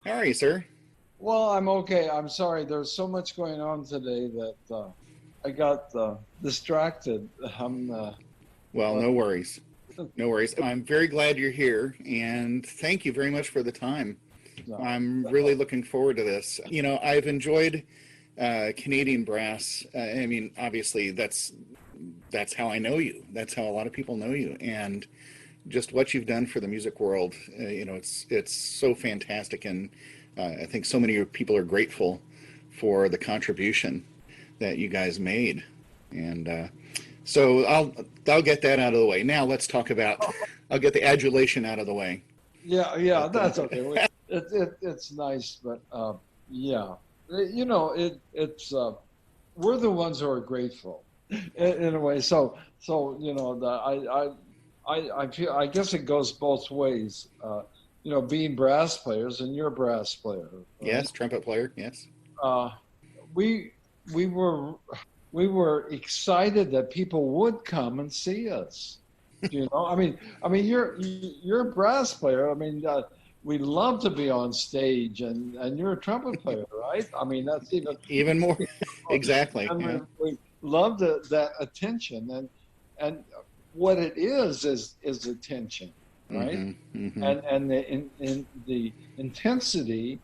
How are you, sir? Well, I'm okay. I'm sorry. There's so much going on today that I got distracted. Well, But no worries. No worries. I'm very glad you're here, and thank you very much for the time. no, I'm really looking forward to this. I've enjoyed Canadian brass. Obviously, that's how I know you. That's how a lot of people know you, and just what you've done for the music world. It's so fantastic, and I think so many people are grateful for the contribution that you guys made. And so I'll get that out of the way. Now let's talk about. I'll get the adulation out of the way. yeah, But that's okay. It's nice, but yeah, it's we're the ones who are grateful in a way. So I feel I guess it goes both ways. Being brass players, and you're a brass player, right? yes, trumpet player. Yes. Uh, we we were we were excited that people would come and see us. You're a brass player. We love to be on stage, and you're a trumpet player, right? I mean, that's even Even more. Exactly. and Yeah. we love that attention, and what it is attention, right? Mm-hmm. Mm-hmm. And in the intensity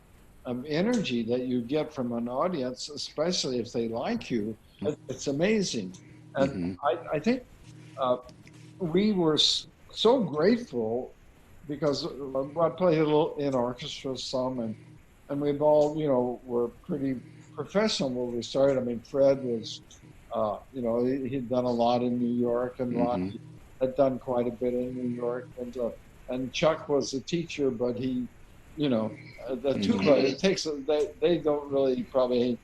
of energy that you get from an audience, especially if they like you, it's amazing. And Mm-hmm. I think uh, we were so grateful because I played a little in orchestra some, and we've all, were pretty professional when we started. I mean, Fred was, he'd done a lot in New York, and Mm-hmm. Lonnie had done quite a bit in New York, and Chuck was a teacher, but the tuba, Mm-hmm. it takes, they don't really probably,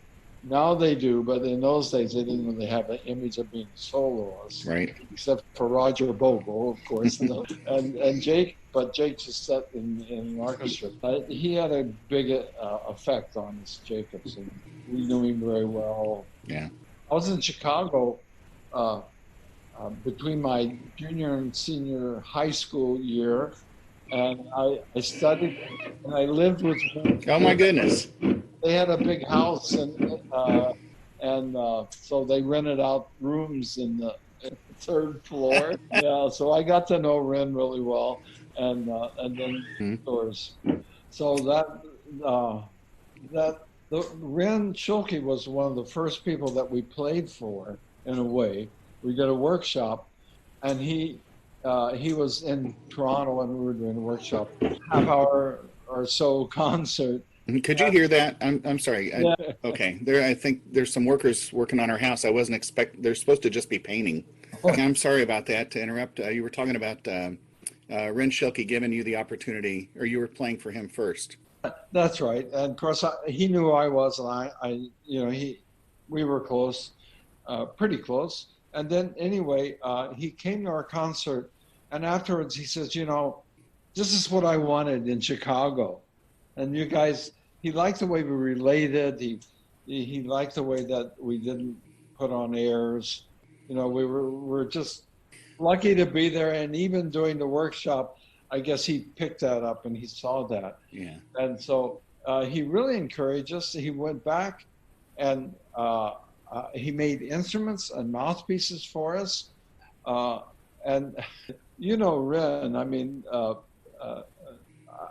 now they do, but in those days they didn't really have an image of being soloists, Right. except for Roger Bogle, of course, and Jake, but Jake just sat in an orchestra. He had a big effect on us, Jacobson. We knew him very well. Yeah. I was in Chicago uh, between my junior and senior high school year, and I studied and I lived with them. Oh my goodness. They had a big house, uh, and so they rented out rooms in the third floor. Yeah, so I got to know Ren really well, and then Mm-hmm. stores. So uh, that the Renshawke was one of the first people that we played for in a way. We did a workshop, and he was in Toronto, and we were doing a workshop, half hour or so concert. Could you hear that? I'm sorry. Yeah, Okay. I think there's some workers working on our house. I wasn't expect. They're supposed to just be painting. I'm sorry about that. To interrupt, you were talking about Renshawke giving you the opportunity, or you were playing for him first. that's right. And of course, he knew who I was, and we were close, pretty close. And then anyway, he came to our concert, and afterwards he says, this is what I wanted in Chicago. And you guys, he liked the way we related. He liked the way that we didn't put on airs. We were just lucky to be there. And even during the workshop, I guess he picked that up and he saw that. Yeah. And so he really encouraged us. He went back and he made instruments and mouthpieces for us. Uh, and Ren, uh,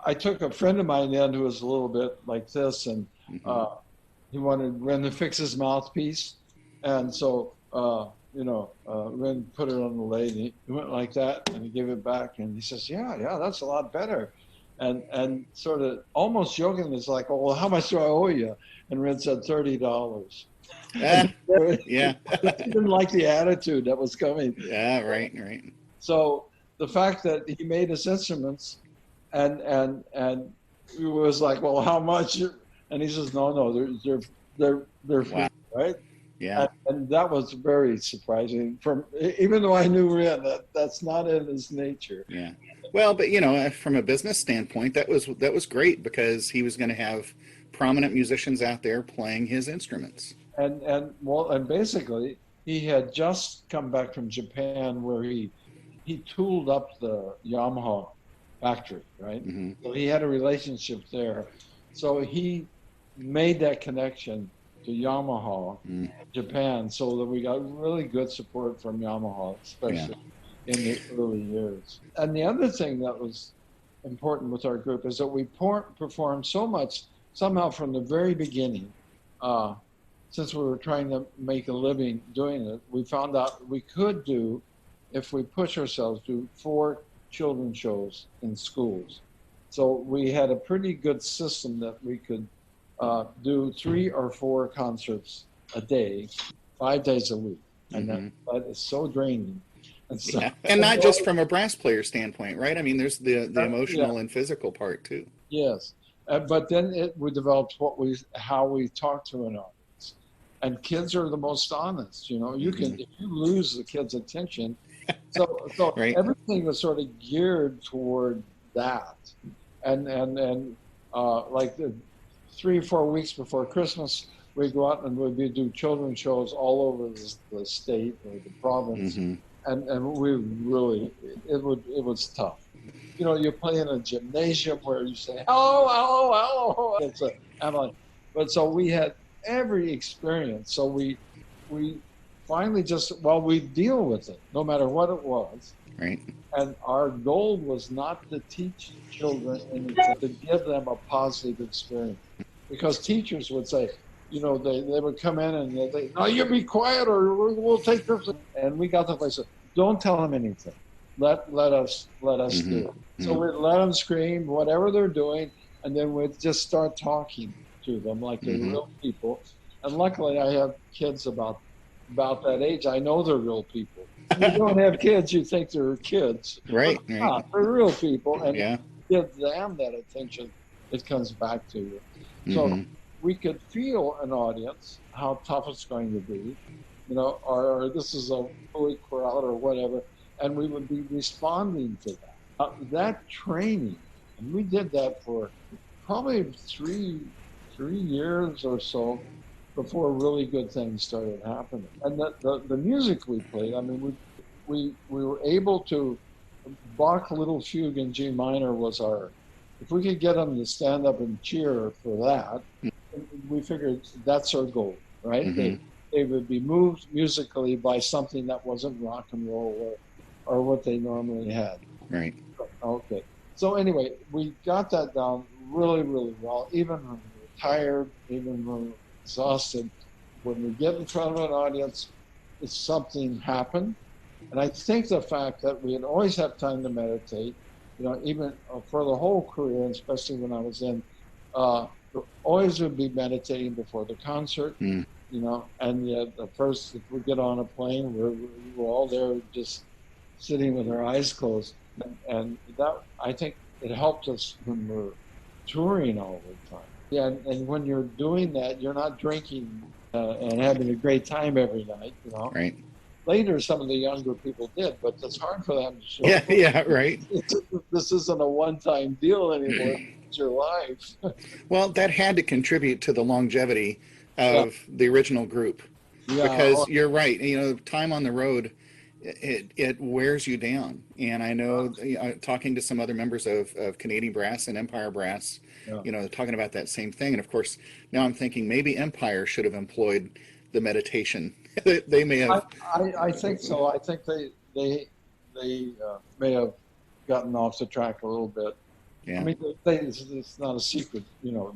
I took a friend of mine in who was a little bit like this, and Mm-hmm. uh, he wanted Ren to fix his mouthpiece, and so Ren put it on the lathe. And he went like that, and he gave it back, and he says, "Yeah, yeah, that's a lot better," and sort of almost joking, it's like, "Oh, well, how much do I owe you?" And Ren said $30, and Ah, yeah. he didn't like the attitude that was coming. Yeah. Right. Right. So the fact that he made his instruments and it was like, well, how much? And he says, no, they're free, Wow. right? Yeah. And that was very surprising. From even though I knew Ren, that's not in his nature. Yeah. Well, but from a business standpoint, that was great because he was going to have prominent musicians out there playing his instruments. And basically he had just come back from Japan where he tooled up the Yamaha factory, right? Mm-hmm. So he had a relationship there. So he made that connection to Yamaha, Japan, so that we got really good support from Yamaha, Yeah. especially in the early years. And the other thing that was important with our group is that we performed so much somehow from the very beginning. Uh, since we were trying to make a living doing it, we found out we could do, if we push ourselves, do 4 children's shows in schools. So we had a pretty good system that we could do 3 or 4 concerts a day, 5 days a week, and that is so draining. And so, Yeah, and not just from a brass player standpoint, right? I mean, there's the yeah, emotional and physical part too. yes, but then we developed how we talk to an audience, and kids are the most honest. You know, you can if you lose the kid's attention, so Right. everything was sort of geared toward that, and like the 3 or 4 weeks before Christmas, we go out and we do children's shows all over the state or the province, and we really it was tough. You know, you play in a gymnasium where you say hello, hello, hello. It's a I'm but so we had every experience. So we finally just we deal with it no matter what it was. Right. And our goal was not to teach children anything, to give them a positive experience. Because teachers would say, you know, they would come in and they say, no, you be quiet or we'll take this. And we got the place, don't tell them anything. Let us do it. So we'd let them scream, whatever they're doing, and then we'd just start talking to them like they're real people. And luckily I have kids about that age. I know they're real people. You don't have kids, you think they're kids. Right. But Right. not. They're real people, and Yeah. give them that attention, it comes back to you. So we could feel an audience, how tough it's going to be, you know, or this is a bully crowd or whatever, and we would be responding to that. That training, and we did that for probably three years or so before really good things started happening. And the music we played, I mean, we were able to, Bach Little Fugue in G minor was if we could get them to stand up and cheer for that, we figured that's our goal, right? They would be moved musically by something that wasn't rock and roll or what they normally had. Right. Okay. So anyway, we got that down really, really well. Even when we were tired, even when we were exhausted, when we get in front of an audience, it's something happened. And I think the fact that we had always had time to meditate, you know, even for the whole career, especially when I was in, always would be meditating before the concert, you know, and yet the first, if we get on a plane, we're all there just sitting with our eyes closed. And that, I think it helped us when we're touring all the time. Yeah, and when you're doing that, you're not drinking and having a great time every night, you know. Right. Later, some of the younger people did, but it's hard for them to show. Yeah. Yeah. Right. This isn't a one-time deal anymore. It's your life. Well, that had to contribute to the longevity of the original group, because you're right. You know, time on the road, it wears you down. And I know, talking to some other members of Canadian Brass and Empire Brass, you know, talking about that same thing. And of course, now I'm thinking maybe Empire should have employed the meditation. They may have. I think so. I think they may have gotten off the track a little bit. Yeah. I mean, it's not a secret, you know.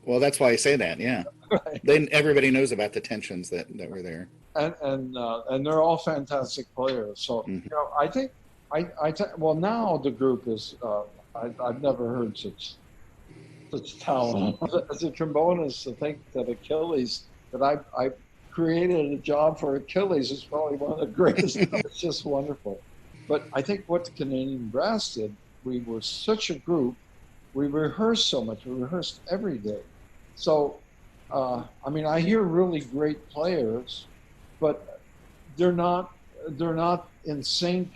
Well, that's why I say that. Yeah. Right. Then everybody knows about the tensions that were there. And they're all fantastic players. So you know, I think well, now the group is. I've never heard such talent. As a trombonist, to think that Achilles, that I created a job for Achilles, is probably one of the greatest. It's just wonderful. But I think what the Canadian Brass did, we were such a group, we rehearsed so much, we rehearsed every day. So, I mean, I hear really great players, but they're not in sync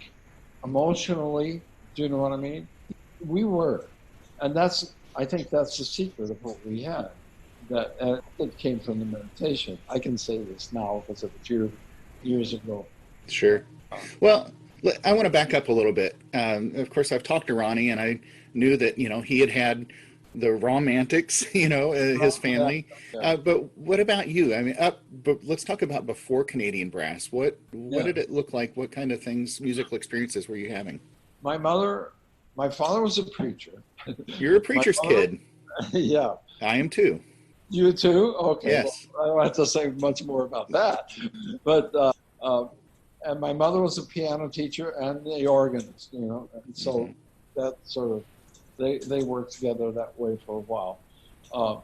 emotionally. Do you know what I mean? We were, and I think that's the secret of what we had. That it came from the meditation. I can say this now because it was years ago. Sure. Well, I want to back up a little bit. Of course, I've talked to Ronnie, and I knew that, you know, he had the romantics, his Yeah, family. yeah, But what about you? I mean, but let's talk about before Canadian Brass. What yeah. did it look like? What kind of things, musical experiences were you having? My mother, my father was a preacher. You're a My preacher's mother, kid. yeah. I am too. You too? Okay. Well, Yes. I don't have to say much more about that. But uh, and my mother was a piano teacher and the organist, and Hmm. so that sort of they worked together that way for a while. Uh,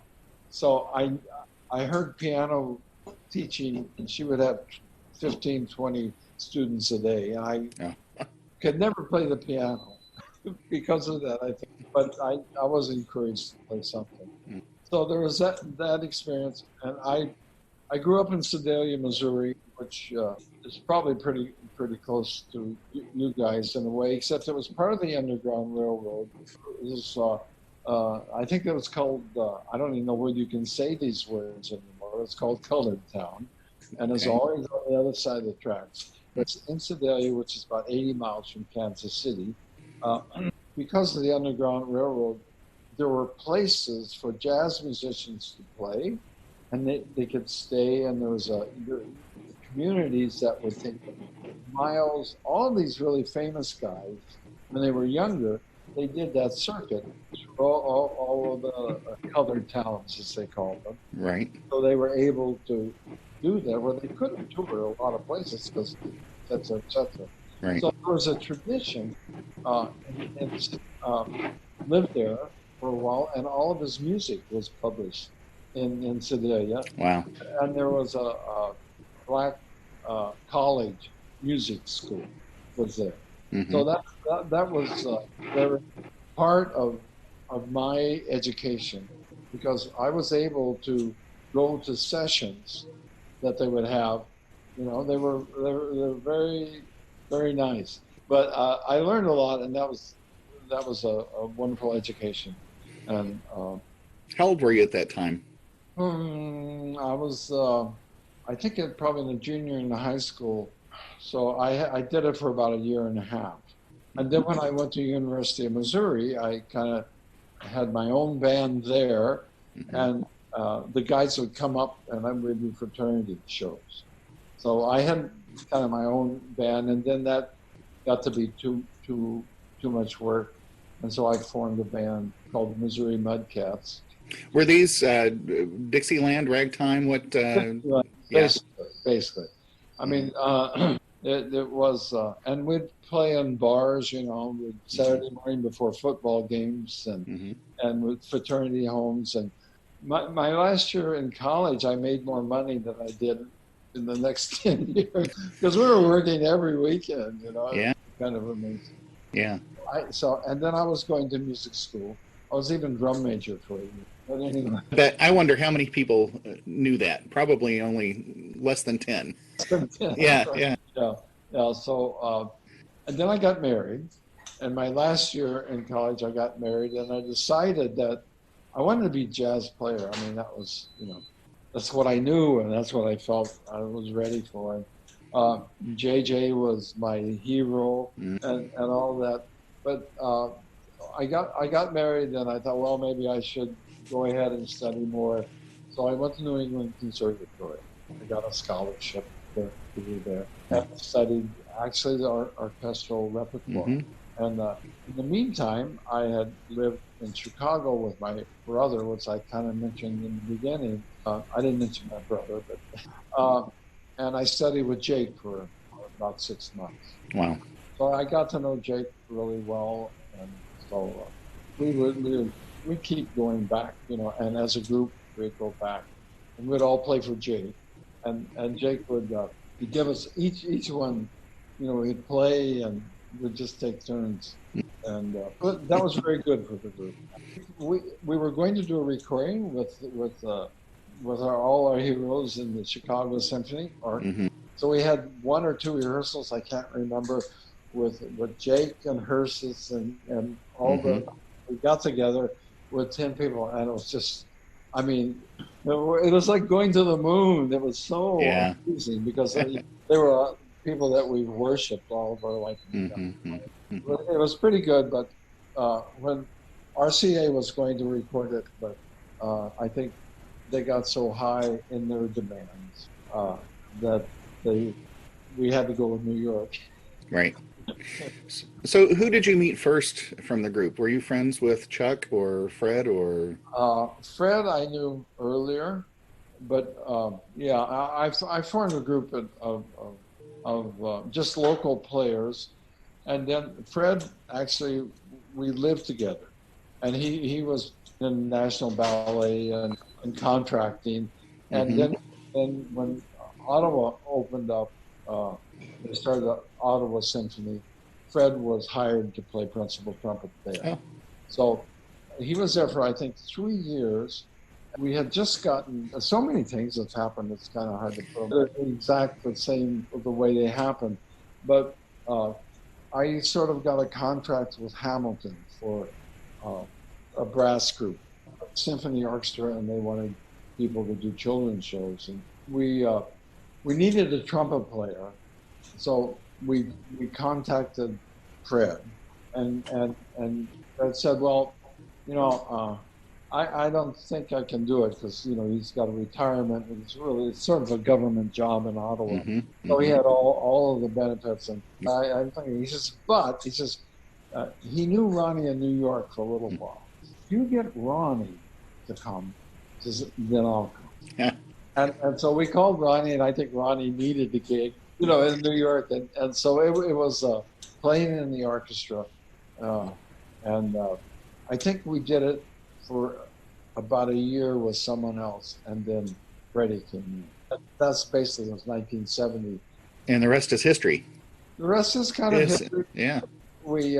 so I heard piano teaching, and she would have 15, 20 students a day, and I Oh, could never play the piano because of that, I think. But I was encouraged to play something. So there was that experience, and I grew up in Sedalia, Missouri, which is probably pretty close to you guys in a way, except it was part of the Underground Railroad. It was, I think it was called. I don't even know whether you can say these words anymore. It's called Colored Town, and it's okay. always on the other side of the tracks. It's in Sedalia, which is about 80 miles from Kansas City. Uh, because of the Underground Railroad, there were places for jazz musicians to play, and they could stay, and there was communities that would take them miles. All these really famous guys, when they were younger, they did that circuit through all of the colored towns, as they called them. Right. So they were able to do that, where they couldn't tour a lot of places because et cetera, et cetera. Right. So there was a tradition, and lived there for a while, and all of his music was published in Sedalia. Wow. And there was a black college music school was there. Hmm. So that was very part of my education, because I was able to go to sessions that they would have. They were very nice. But I learned a lot, and that was a wonderful education. And How old were you at that time? I was, I think, probably in the junior in the high school. So I did it for about a year and a half. And then when I went to University of Missouri, I kind of had my own band there, Hmm. and the guys would come up, and I would do fraternity shows. So I had kind of my own band, and then that got to be too much work, and so I formed a band called the Missouri Mudcats. Were these Dixieland, ragtime? What? Yeah, Yeah. basically. I mean, it was, and we'd play in bars, with Hmm. Saturday morning before football games, and Hmm. with fraternity homes. And my last year in college, I made more money than I did in the next 10 years because we were working every weekend. It was Yeah. kind of amazing. Yeah. And then I was going to music school. I was even drum major for a year. But anyway. But I wonder how many people knew that. Probably only less than 10. Yeah. Yeah. Yeah, yeah. So, and then I got married, and my last year in college, I got married, and I decided that I wanted to be a jazz player. I mean, that's what I knew, and that's what I felt I was ready for. And, JJ was my hero, Mm. and all that. But I got married, and I thought, well, maybe I should go ahead and study more. So I went to New England Conservatory. I got a scholarship to be there, and studied actually the orchestral repertoire. Mm-hmm. And in the meantime, I had lived in Chicago with my brother, which I kind of mentioned in the beginning. I didn't mention my brother, but and I studied with Jake for about 6 months. Wow. So I got to know Jake really well, and so we'd keep going back, and as a group we'd go back, and we'd all play for Jake, and Jake would he'd give us each one, he'd play, and we'd just take turns, and but that was very good for the group. We were going to do a recording with all our heroes in the Chicago Symphony, or Mm-hmm. so we had one or two rehearsals. I can't remember, with Jake and Hersis and all Mm-hmm. the we got together with 10 people, and it was just, I mean, it was like going to the moon. It was so Yeah. amazing because they were people that we worshipped all of our life. Mm-hmm. It was pretty good, but when RCA was going to record it, but I think they got so high in their demands that we had to go with New York. Right. So who did you meet first from the group? Were you friends with Chuck or Fred or? Fred, I knew earlier, but yeah, I formed a group of just local players, and then Fred actually we lived together, and he was in National Ballet and contracting, and Mm-hmm. then when Ottawa opened up, uh, they started the Ottawa Symphony. Fred was hired to play principal trumpet there, Oh, so he was there for I think 3 years. We had just gotten so many things that's happened. It's kind of hard to put them exactly the same the way they happened, but uh, I sort of got a contract with Hamilton for uh, a brass group, a symphony orchestra, and they wanted people to do children's shows. And we needed a trumpet player, so we contacted Fred, and Fred said, "Well, you know, I don't think I can do it because he's got a retirement. It's sort of a government job in Ottawa, mm-hmm. so he Mm-hmm. had all of the benefits." And I'm thinking, he says, he knew Ronnie in New York for a little while. If you get Ronnie to come, then I'll come. Yeah. And so we called Ronnie, and I think Ronnie needed the gig, in New York, and so it was playing in the orchestra, uh, and I think we did it for about a year with someone else, and then Freddie came in. That's basically it was 1970. And the rest is history. The rest is kind of Yes. history. Yeah. We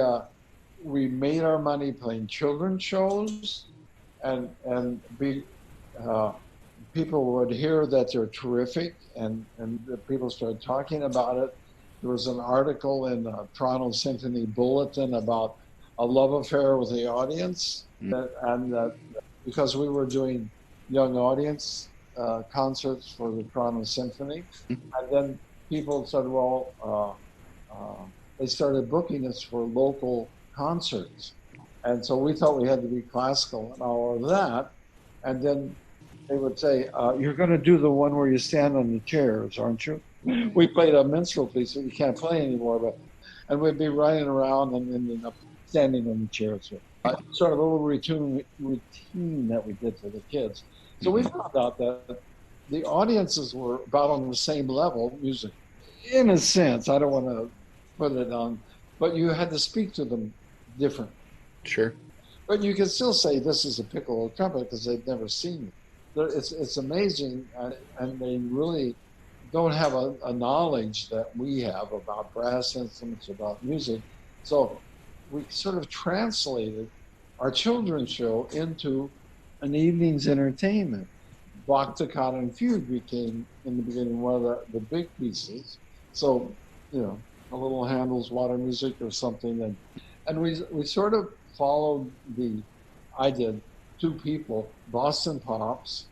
we made our money playing children's shows, and uh, people would hear that they're terrific, and the people started talking about it. There was an article in Toronto Symphony Bulletin about a love affair with the audience, and because we were doing young audience concerts for the Toronto Symphony, and then people said, well, they started booking us for local concerts, and so we thought we had to be classical and all of that, and then they would say, "You're going to do the one where you stand on the chairs, aren't you?" We played a minstrel piece that you can't play anymore, and we'd be running around and ending up standing on the chairs. Sort of a little routine that we did for the kids. So we found out that the audiences were about on the same level, music, in a sense. I don't want to put it on, but you had to speak to them different. Sure. But you can still say this is a piccolo trumpet because they've never seen it. It's amazing, and they really don't have a knowledge that we have about brass instruments, about music. So we sort of translated our children's show into an evening's entertainment. Bach, Toccata, and Fugue became, in the beginning, one of the big pieces. So, a little Handel's water music or something. And we sort of followed I did two people, Boston Pops,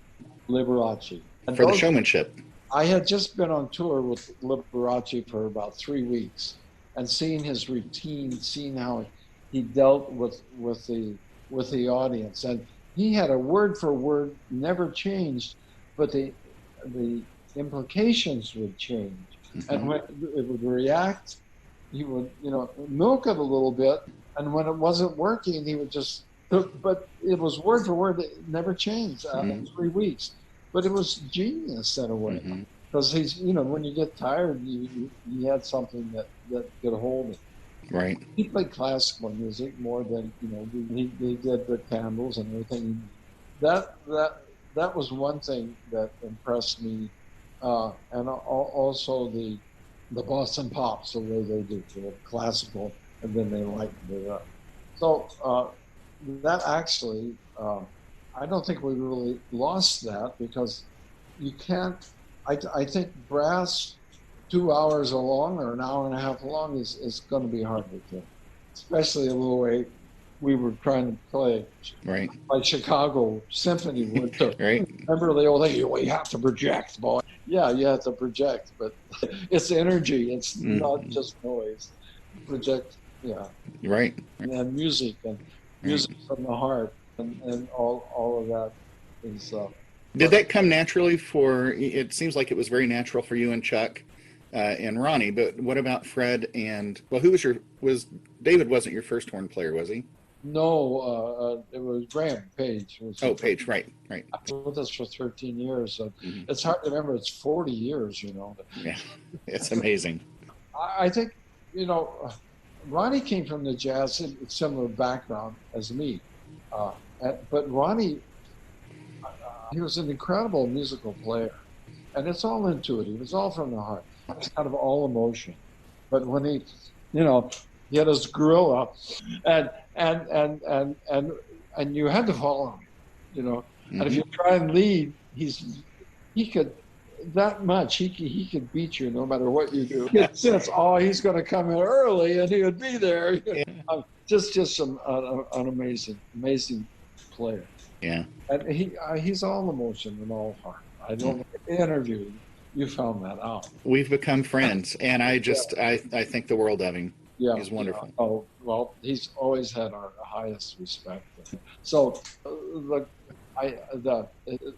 Liberace. And For the showmanship. I had just been on tour with Liberace for about 3 weeks, and seeing his routine, seeing how he dealt with the audience, and he had a word for word never changed, but the implications would change, and when it would react, he would milk it a little bit, and when it wasn't working, he would just. But it was word for word. It never changed in 3 weeks. But it was genius in a way, because he's when you get tired, you had something that could hold it. Right. He played classical music more than he did the candles and everything. That was one thing that impressed me, and also the Boston Pops, the way they do the classical, and then they lightened it up. So that actually, I don't think we really lost that, because you can't. I think brass 2 hours long or an hour and a half long is going to be hard to do, especially the way we were trying to play, right, like Chicago Symphony would. To, right. Remember the old thing, well, you have to project, boy. Yeah, you have to project, but it's energy. It's not just noise. Project, yeah. Right. And music, and right. music from the heart, and all of that is. Did But that come naturally for? It seems like it was very natural for you and Chuck and Ronnie. But what about Fred and well, who was your was David? Wasn't your first horn player, was he? no, it was Graham Page. Was Oh, Paige, right, right. with us for 13 years. So Hmm. it's hard to remember. It's 40 years, Yeah, it's amazing. I think, you know, Ronnie came from the jazz, similar background as me. Uh, but Ronnie, he was an incredible musical player. And it's all intuitive. It's all from the heart. It's kind of all emotion. But when you know, he had his gorilla, and and and and and and you had to follow him, And if Hmm. you try and lead, he could that much. He could beat you no matter what you do. He could sense, oh, he's going to come in early, and he would be there. Yeah, Just an amazing player. yeah. And he's all emotion and all heart. I don't know. In the interview, you found that out. We've become friends, and I just I think the world of him. Yeah. He's wonderful. Oh, well, he's always had our highest respect. So, look,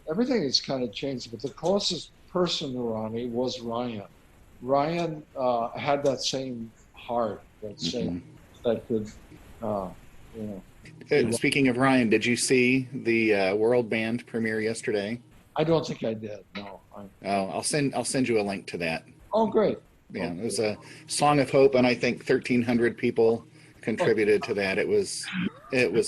everything has kind of changed, but the closest person to Ronnie was Ryan. Ryan had that same heart, that same that could, you know. Speaking of Ryan, did you see the World Band premiere yesterday? I don't think I did. No. Oh, I'll send you a link to that. Oh, great. Yeah, it was a song of hope, and I think 1,300 people contributed to that. It was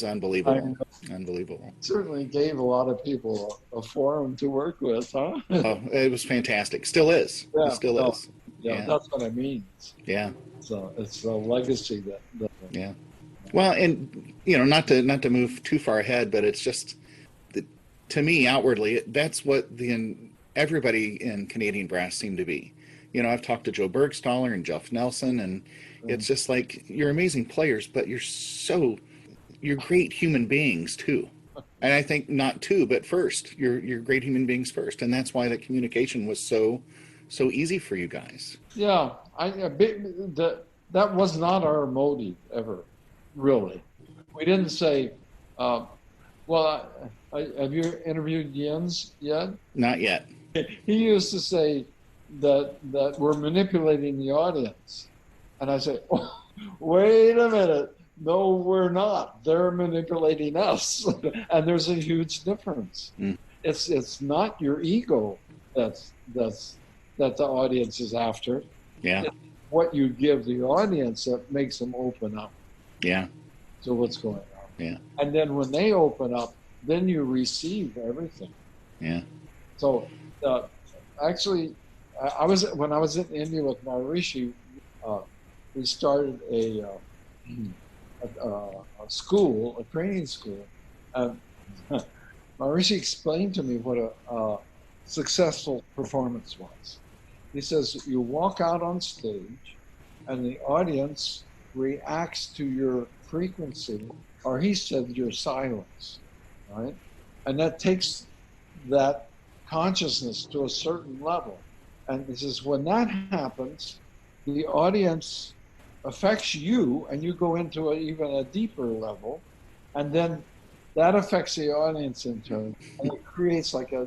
unbelievable, unbelievable. Certainly gave a lot of people a forum to work with, huh? Oh, it was fantastic. Still is. Yeah, It still no, is. yeah, Yeah. that's what I mean. Yeah. So it's a legacy that Yeah. Well, and not to move too far ahead, but it's just to me outwardly, that's what everybody in Canadian brass seemed to be. I've talked to Joe Bergstaller and Jeff Nelson, and it's just like you're amazing players, but you're great human beings too. And I think not two, but first, you're great human beings first, and that's why that communication was so easy for you guys. yeah, that was not our motive ever, really. We didn't say, well, have you interviewed Jens yet? Not yet. He used to say that we're manipulating the audience, and I say, oh, wait a minute, no, we're not. They're manipulating us, and there's a huge difference. It's not your ego that the audience is after. Yeah. It's what you give the audience that makes them open up. Yeah. So what's going on? Yeah. And then when they open up, then you receive everything. Yeah. So actually, when I was in India with Maharishi, we started a school, a training school. And Maharishi explained to me what a successful performance was. He says, you walk out on stage and the audience reacts to your frequency, or he said your silence, right? And that takes that consciousness to a certain level. And he says, when that happens, the audience affects you and you go into even a deeper level. And then that affects the audience in turn. And it creates like a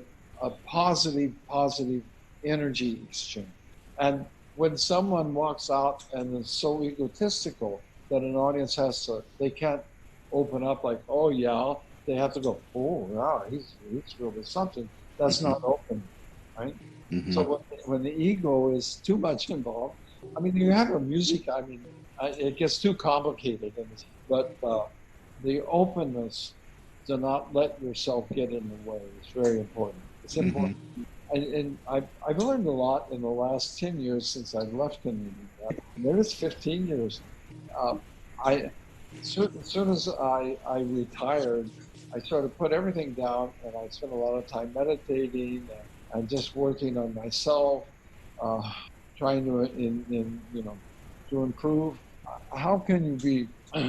positive energy exchange. And when someone walks out and is so egotistical that an audience they can't open up like, oh yeah, they have to go, oh wow, he's really something. That's not open, right? So when the ego is too much involved, I mean, you have a music, I mean, it gets too complicated, but the openness to not let yourself get in the way is very important. It's important. And I've learned a lot in the last 10 years since I've left Canadian. There is 15 years. As soon as I retired, I sort of put everything down, and I spent a lot of time meditating and just working on myself, trying to improve. How can you be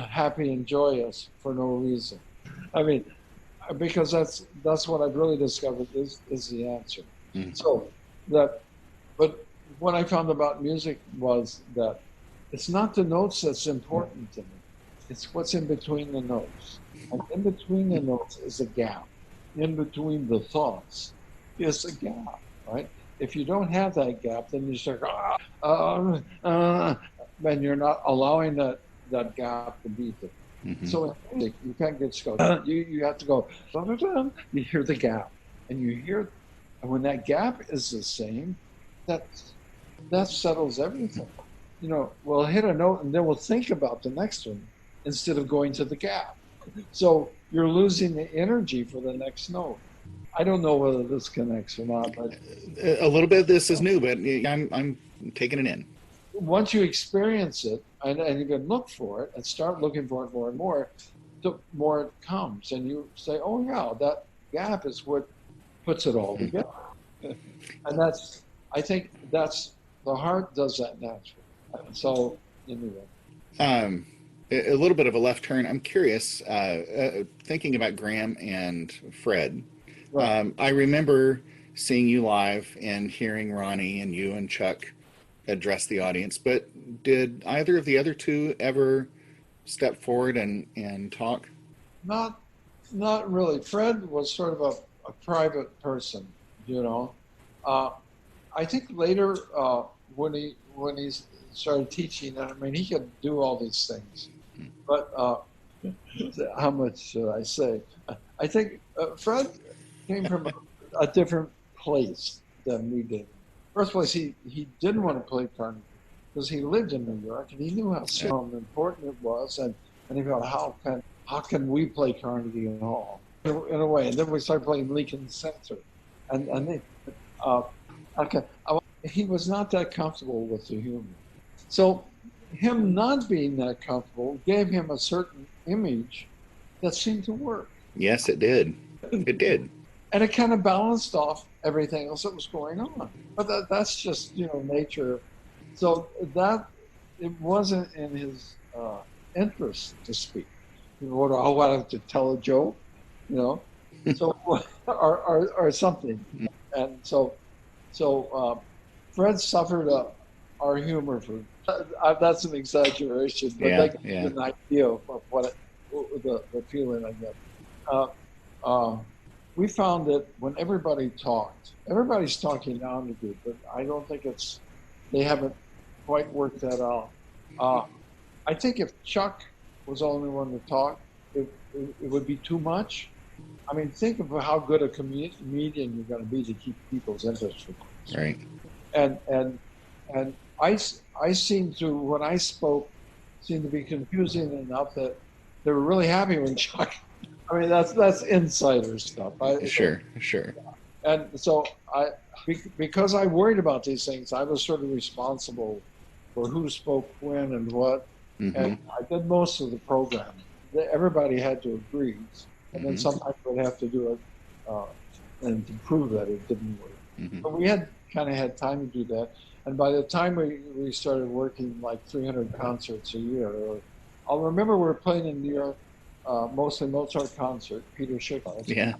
happy and joyous for no reason? I mean, because that's what I've really discovered is the answer. So but what I found about music was that it's not the notes that's important to me. It's what's in between the notes. And in between the notes is a gap. In between the thoughts is a gap, right? If you don't have that gap, then you start, and you're not allowing that gap to be there. Mm-hmm. So in music, you can't just go, you have to go, you hear the gap. And you hear, and when that gap is the same, that that settles everything. We'll hit a note and then we'll think about the next one instead of going to the gap. So you're losing the energy for the next note. I don't know whether this connects or not, but A little bit of this is new, but I'm taking it in. once you experience it and you can look for it and start looking for it more and more, the more it comes. And you say, oh, yeah, that gap is what puts it all together. And I think that's, the heart does that naturally. So, anyway. Um, a little bit of a left turn. I'm curious, thinking about Graham and Fred. Right. I remember seeing you live and hearing Ronnie and you and Chuck address the audience, but did either of the other two ever step forward and talk? Not, not really. Fred was sort of a private person, you know. Uh, I think later when he started teaching, I mean, he could do all these things, but how much should I say? I think Fred came from a different place than we did. First place, he didn't want to play Carnegie because he lived in New York and he knew how important it was, and he thought, how can we play Carnegie Hall in a way? And then we started playing Lincoln Center, and they, uh, okay, he was not that comfortable with the humor. So him not being that comfortable gave him a certain image that seemed to work. Yes, it did. It did. And it kind of balanced off everything else that was going on. But that's just, nature. So that, it wasn't in his interest to speak. He would, oh, I have to tell a joke, so, or something. And so Fred suffered our humor for, that's an exaggeration, but that gives you an idea of what the feeling I get. We found that when everybody's talking now in the group, but I don't think they haven't quite worked that out. I think if Chuck was the only one to talk, it would be too much. I mean, think of how good a comedian you're going to be to keep people's interest. Right. And I seem to, when I spoke, seemed to be confusing enough that they were really happy when Chuck. I mean, that's insider stuff. Sure. And so because I worried about these things, I was sort of responsible for who spoke when and what. Mm-hmm. And I did most of the programming. Everybody had to agree. And then sometimes we'd have to do it and to prove that it didn't work. Mm-hmm. But we had time to do that. And by the time we started working like 300 concerts a year, I'll remember we were playing in New York, mostly Mozart concert, Peter Schickler. Yeah.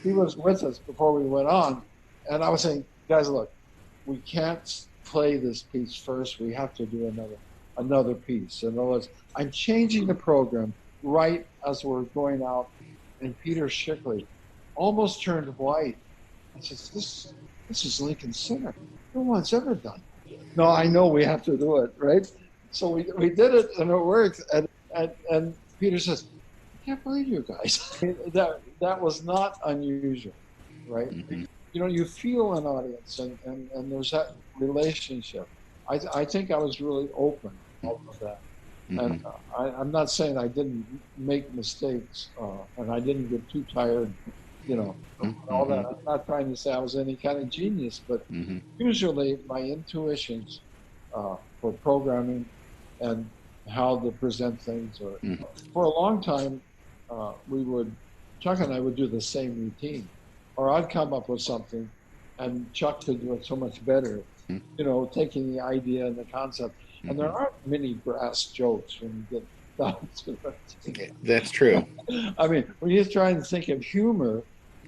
He was with us before we went on. And I was saying, guys, look, we can't play this piece first. We have to do another piece. In other words, I'm changing the program right as we're going out. And Peter Schickler almost turned white. I said, this is Lincoln Center. No one's ever done it. No, I know we have to do it, right? So we did it and it worked. And Peter says, I can't believe you guys. that was not unusual, right? Mm-hmm. You feel an audience and there's that relationship. I think I was really open all of that. Mm-hmm. And I'm not saying I didn't make mistakes and I didn't get too tired, all that. I'm not trying to say I was any kind of genius, but usually my intuitions for programming and how to present things. For a long time, Chuck and I would do the same routine, or I'd come up with something, and Chuck could do it so much better. Taking the idea and the concept, and there aren't many brass jokes when you get down to it. That's true. I mean, when you're trying to think of humor,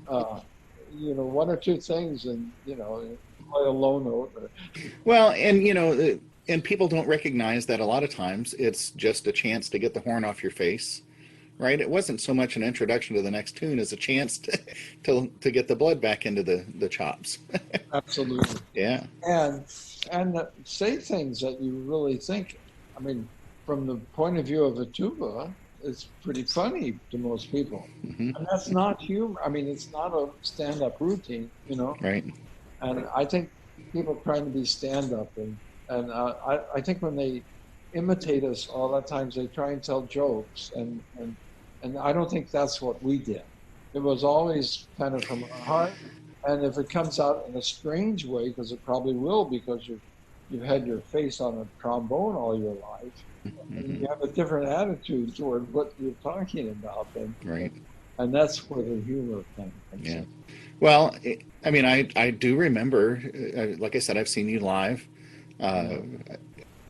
one or two things, and play a low note. Well, and and people don't recognize that a lot of times it's just a chance to get the horn off your face, right? It wasn't so much an introduction to the next tune as a chance to get the blood back into the chops. Absolutely. Yeah. And say things that you really think. I mean, from the point of view of a tuba, it's pretty funny to most people, Hmm. and that's not humor. I mean, it's not a stand-up routine, you know. Right. And I think people trying to be stand-up, I think when they imitate us, a lot of times they try and tell jokes, and I don't think that's what we did. It was always kind of from our heart, and if it comes out in a strange way, because it probably will, because you've had your face on a trombone all your life, and Hmm. you have a different attitude toward what you're talking about, Right. and that's where the humor kind of comes Yeah. in. Well, I mean, I do remember, like I said, I've seen you live. Uh, Yeah,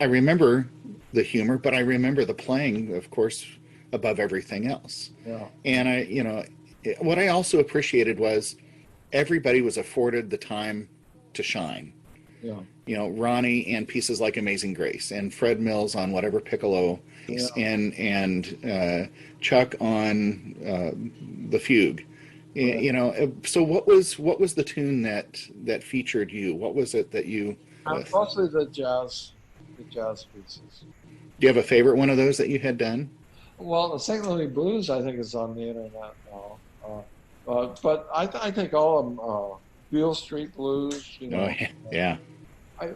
I remember the humor, but I remember the playing, of course, above everything else. yeah, And what I also appreciated was everybody was afforded the time to shine. yeah, Ronnie and pieces like Amazing Grace, and Fred Mills on whatever piccolo, yeah. and Chuck on the fugue. Right. So what was the tune that featured you? What was it that you? Mostly the jazz pieces. Do you have a favorite one of those that you had done? Well, the St. Louis Blues, I think, is on the internet now. But I think all of them, Beale Street Blues, you Oh know. yeah,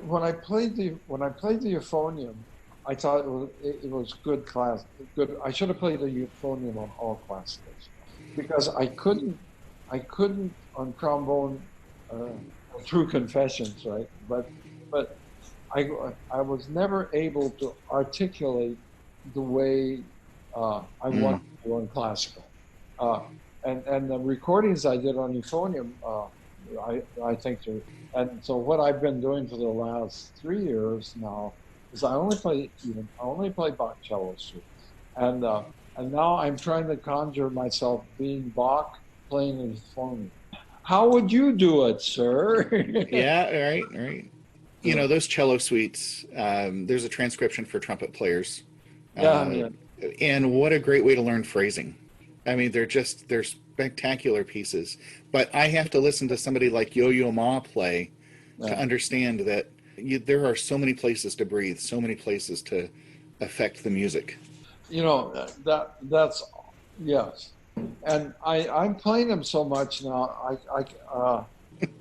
When I played the euphonium, I thought it was good class. Good. I should have played the euphonium on all classicals because I couldn't on trombone. Uh, True confessions, right? But I I was never able to articulate the way I mm, wanted to on classical. Uh, and the recordings I did on euphonium, I think they're, and so what I've been doing for the last 3 years now is I only play Bach cello suites, and now I'm trying to conjure myself being Bach playing the euphonium. How would you do it, sir? yeah, right, right. Yeah, Those cello suites. There's a transcription for trumpet players, yeah, uh, yeah. and what a great way to learn phrasing. I mean, they're spectacular pieces. But I have to listen to somebody like Yo-Yo Ma play to Yeah. understand that there are so many places to breathe, so many places to affect the music. That's yes, and I'm playing them so much now.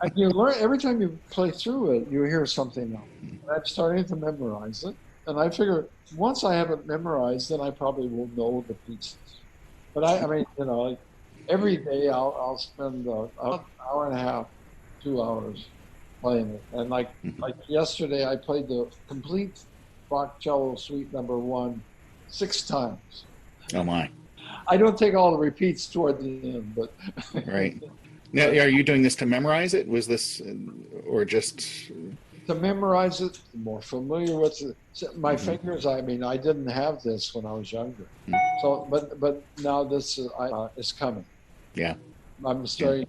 And you learn every time you play through it, you hear something else. And I'm starting to memorize it, and I figure once I have it memorized, then I probably will know the pieces. But I mean, like every day I'll spend an hour and a half, 2 hours playing it, and like yesterday I played the complete Bach cello Suite Number One 6 times. Oh my! I don't take all the repeats toward the end, but Right now, but are you doing this to memorize it? Was this, or just? to memorize it, the more familiar with it. My Mhm. fingers. I mean, I didn't have this when I was younger, so but now this is coming. Yeah, I'm yeah, starting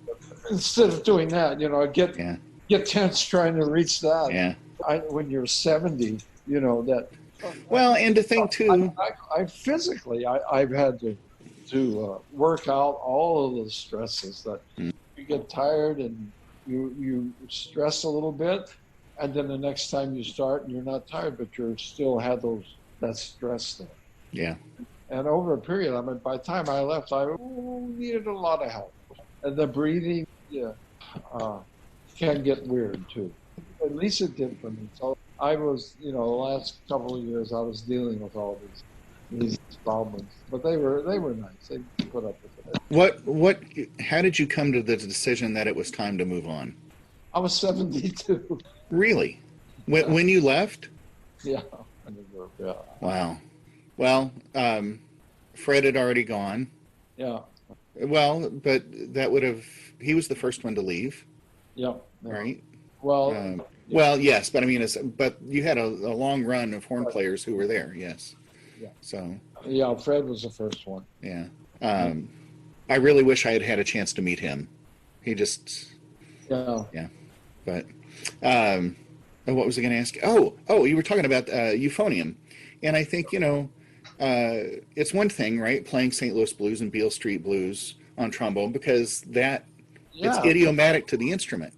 instead of doing that, yeah, get tense trying to reach that. yeah. When you're 70, that Well, and to think too. I physically I've had to work out all of the stresses that Mm, you get tired and you stress a little bit, and then the next time you start and you're not tired, but you're still had that stress there. yeah, And over a period, I mean, by the time I left, I needed a lot of help. And the breathing, yeah, uh, can get weird too. At least it did for me. So I was, the last couple of years, I was dealing with all these problems, but they were nice. They put up with it. what? How did you come to the decision that it was time to move on? I was 72. Really? When Yeah, when you left? yeah, yeah, Wow. Well, Fred had already gone. yeah, Well, but that would have. He was the first one to leave, yeah, yeah. right? Well, Um, yeah, well, yes, but I mean, but you had a long run of horn right, players who were there. Yes. yeah, So yeah. Fred was the first one. yeah. Yeah, Um, I really wish I had had a chance to meet him. He just, yeah. yeah. But um, what was I going to ask? Oh, you were talking about euphonium, and I think it's one thing, right, playing St. Louis blues and Beale Street blues on trombone because that it's Yeah, idiomatic to the instrument,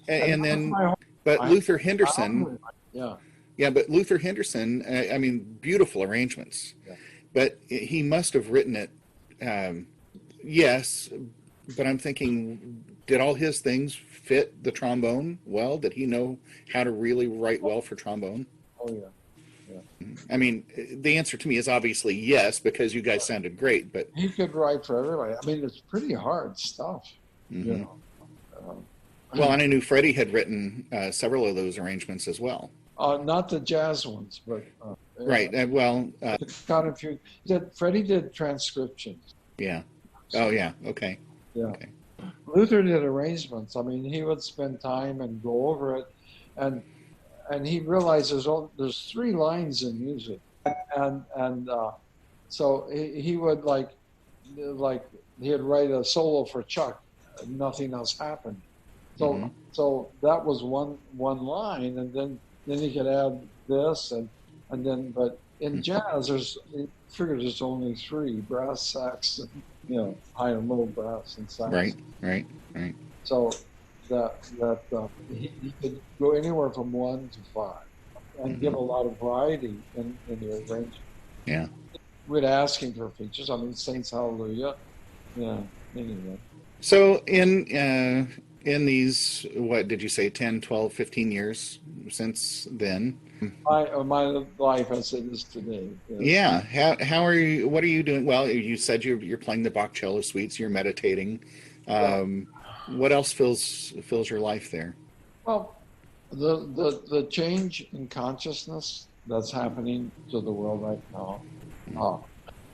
and and that was then my whole. but I Luther Henderson, yeah, yeah, but Luther Henderson, I mean, beautiful arrangements, yeah. but he must have written it. Um, yes, but I'm thinking, did all his things fit the trombone well? Did he know how to really write well for trombone? Oh yeah, yeah. I mean, the answer to me is obviously yes, because you guys sounded great. But He could write for everybody. I mean, it's pretty hard stuff, you hmm know. well, and I knew Freddie had written several of those arrangements as well. Not the jazz ones, but Right. got a few. Freddie did transcriptions. Yeah. Oh, So, yeah. Okay. yeah. Okay. Luther did arrangements. I mean, he would spend time and go over it, and he realized there's three lines in music, and so he would like he'd write a solo for Chuck, nothing else happened. hmm So that was one line, and then he could add this and then but in jazz he figures there's only three: brass, sax, and high and low brass and Right. sax. Right. Right. So he could go anywhere from one to five and give hmm a lot of variety in the arrangement. Yeah. We'd ask him for features. I mean, Saints Hallelujah. Yeah. Anyway. So in these, what did you say, 10, 12, 15 years since then? My life as it is today. Yes. Yeah. How are you? What are you doing? Well, you said you're playing the Bach cello suites. You're meditating. Yeah. What else fills your life there? Well, the change in consciousness that's happening to the world right now. Uh,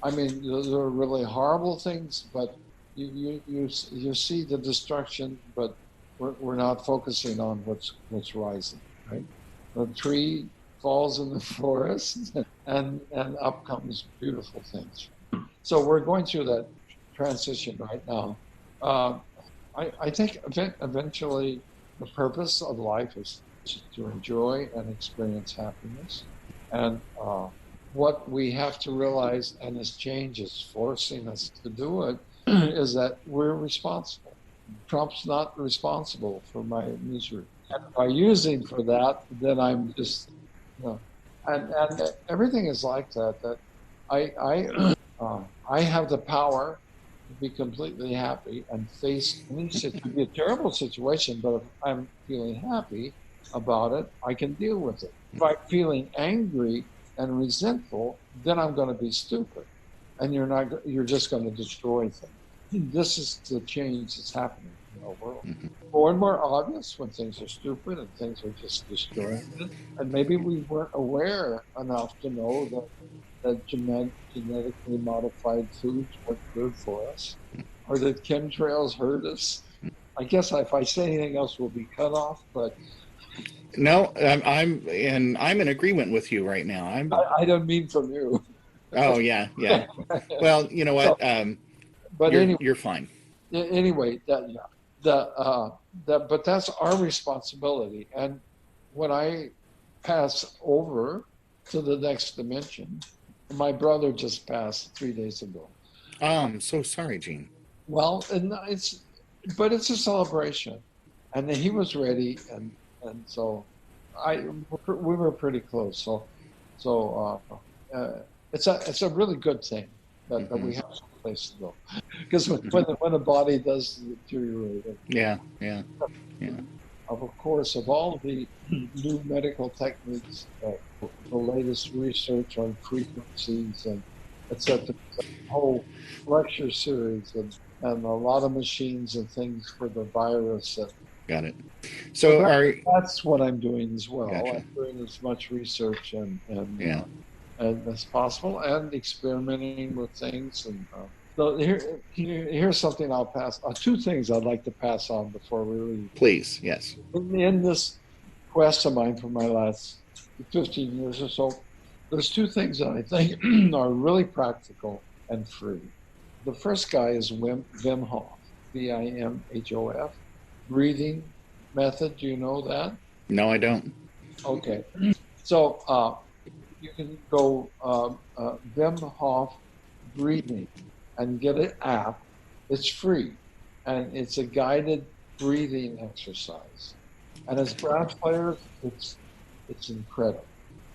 I mean, those are really horrible things, but you see the destruction, but we're not focusing on what's rising, right? The tree falls in the forest, and up comes beautiful things. So we're going through that transition right now. Uh, I think eventually the purpose of life is to enjoy and experience happiness. And what we have to realize, and this change is forcing us to do it, is that we're responsible. Trump's not responsible for my misery. And if I use him for that, then I'm just, and everything is like that. That I have the power to be completely happy and face any situation. It could be a terrible situation, but if I'm feeling happy about it, I can deal with it. If I'm feeling angry and resentful, then I'm going to be stupid, and you're just going to destroy things. This is the change that's happening in our world. hmm More and more obvious when things are stupid and things are just destroying it. And maybe we weren't aware enough to know that genetically modified foods weren't good for us, or that chemtrails hurt us. I guess if I say anything else, we'll be cut off. But No, I'm in agreement with you right now. I don't mean from you. Oh yeah, yeah. Well, you know So, what? but anyway, You're fine. that yeah, but that's our responsibility. And when I pass over to the next dimension, my brother just passed 3 days ago. I'm so sorry, Gene. Well, and but it's a celebration, and he was ready, and so we were pretty close. So it's a really good thing that hmm we have some place to go, because when the body does deteriorate, Yeah, yeah, yeah. of course, of all the new medical techniques, the latest research on frequencies and etc. Whole lecture series and a lot of machines and things for the virus. Got it. So So that's what I'm doing as well. gotcha. I'm doing as much research Yeah. and as possible, and experimenting with things. And so here's something I'll pass. Two things I'd like to pass on before we leave. Please, yes. In this quest of mine for my last 15 years or so, there's two things that I think are really practical and free. The first guy is Wim Hof, Vimhof, breathing method. Do you know that? No, I don't. Okay. So you can go them.You'll breathing and get an app. It's free, and it's a guided breathing exercise. And as brass players, it's incredible.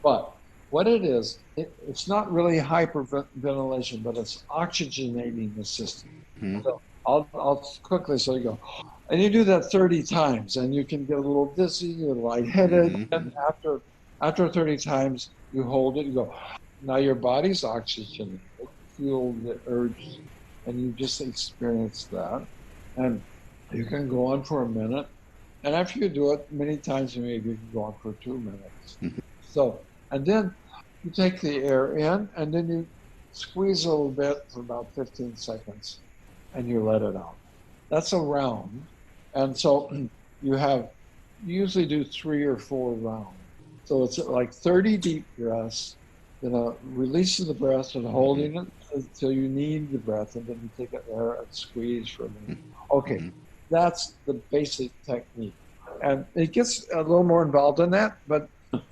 But what it is, it's not really hyperventilation, but it's oxygenating the system. Hmm. So I'll quickly so you go, and you do that 30 times, and you can get a little dizzy or lightheaded. Hmm. And after 30 times, you hold it, you go, now your body's oxygenated. Feel the urge, and you just experience that. And you can go on for a minute. And after you do it many times, maybe you can go on for 2 minutes. So, and then you take the air in, and then you squeeze a little bit for about 15 seconds, and you let it out. That's a round. And so you usually do 3 or 4 rounds. So it's like 30 deep breaths, then a release of the breath and holding it until you need the breath, and then you take it there and squeeze for a minute. Okay, Hmm. that's the basic technique. And it gets a little more involved than that, but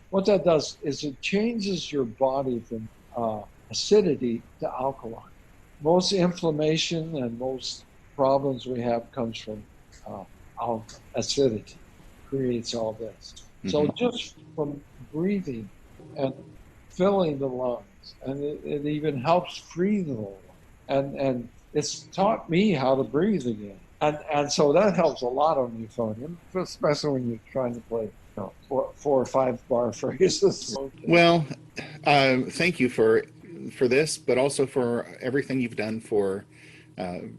what that does is it changes your body from acidity to alkaline. Most inflammation and most problems we have comes from acidity, creates all this. So Hmm. just from breathing and filling the lungs, and it even helps free the lungs. And it's taught me how to breathe again. And so that helps a lot on euphonium, especially when you're trying to play, four or five bar phrases. Okay. Well, thank you for this, but also for everything you've done for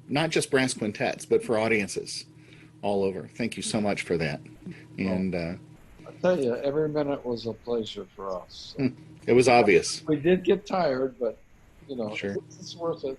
not just brass quintets, but for audiences all over. Thank you so much for that. Well, And I tell you, every minute was a pleasure for us. So it was obvious. we did get tired, but Sure. it's worth it.